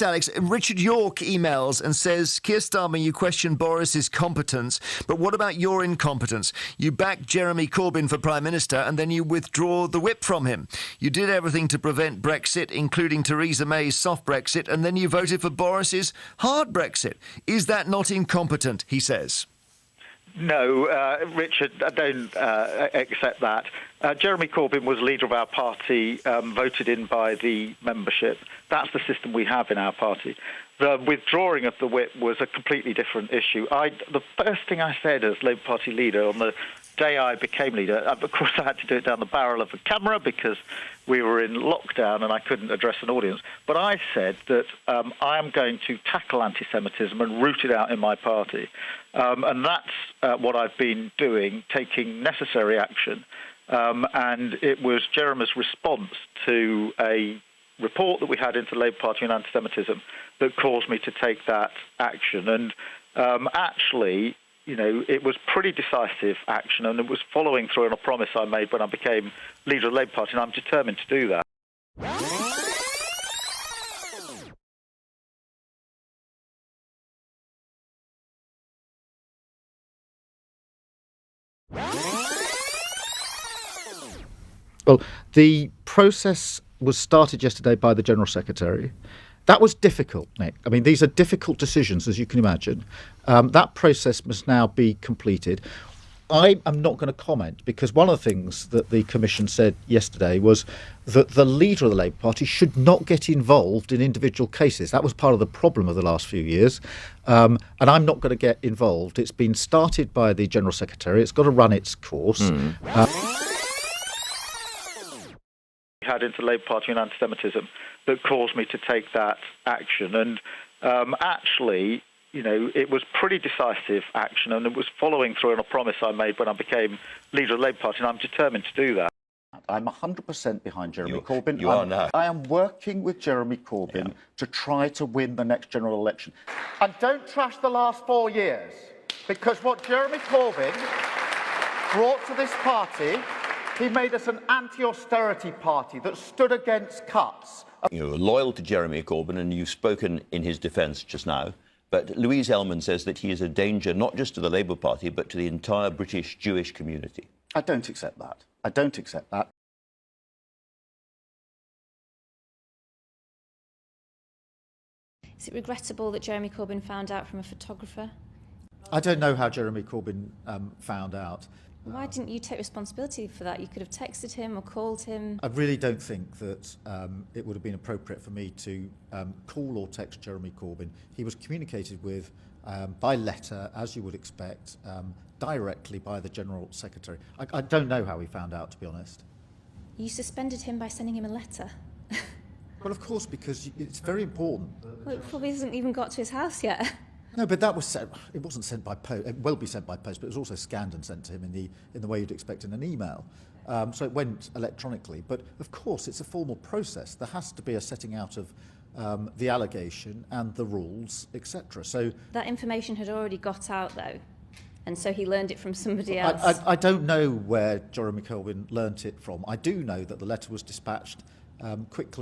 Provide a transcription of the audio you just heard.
Alex, Richard York emails and says, Keir Starmer, you question Boris's competence, but what about your incompetence? You back Jeremy Corbyn for Prime Minister and then you withdraw the whip from him. You did everything to prevent Brexit, including Theresa May's soft Brexit, and then you voted for Boris's hard Brexit. Is that not incompetent, he says? No, Richard, I don't accept that. Jeremy Corbyn was leader of our party, voted in by the membership. That's the system we have in our party. The withdrawing of the whip was a completely different issue. The first thing I said as Labour Party leader on the day I became leader, of course I had to do it down the barrel of a camera because we were in lockdown and I couldn't address an audience. But I said that I am going to tackle anti-Semitism and root it out in my party. And that's what I've been doing, taking necessary action. And it was Jeremy's response to a report that we had into the Labour Party on anti-Semitism that caused me to take that action. And actually, you know, it was pretty decisive action, and it was following through on a promise I made when I became leader of the Labour Party, and I'm determined to do that. Well, the process was started yesterday by the General Secretary. That was difficult, Nick. I mean, these are difficult decisions, as you can imagine. That process must now be completed. I am not going to comment because one of the things that the Commission said yesterday was that the leader of the Labour Party should not get involved in individual cases. That was part of the problem of the last few years. And I'm not going to get involved. It's been started by the General Secretary. It's got to run its course. Had into the Labour Party on anti-Semitism that caused me to take that action. And actually, you know, it was pretty decisive action, and it was following through on a promise I made when I became leader of the Labour Party, and I'm determined to do that. I'm 100% behind Jeremy Corbyn. You are now. I am working with Jeremy Corbyn to try to win the next general election. And don't trash the last 4 years, because what Jeremy Corbyn brought to this party, he made us an anti-austerity party that stood against cuts. You're loyal to Jeremy Corbyn, and you've spoken in his defence just now. But Louise Ellman says that he is a danger not just to the Labour Party, but to the entire British Jewish community. I don't accept that. I don't accept that. Is it regrettable that Jeremy Corbyn found out from a photographer? I don't know how Jeremy Corbyn found out. Why didn't you take responsibility for that? You could have texted him or called him. I really don't think that it would have been appropriate for me to call or text Jeremy Corbyn. He was communicated with by letter, as you would expect, directly by the General Secretary. I don't know how he found out, to be honest. You suspended him by sending him a letter. Well, of course, because it's very important. Well, it probably hasn't even got to his house yet. No, but that was sent. It wasn't sent by post. It will be sent by post, but it was also scanned and sent to him in the way you'd expect in an email. So it went electronically. But of course, it's a formal process. There has to be a setting out of the allegation and the rules, etc. So that information had already got out, though, and so he learned it from somebody else. I don't know where Jeremy Corbyn learnt it from. I do know that the letter was dispatched quickly.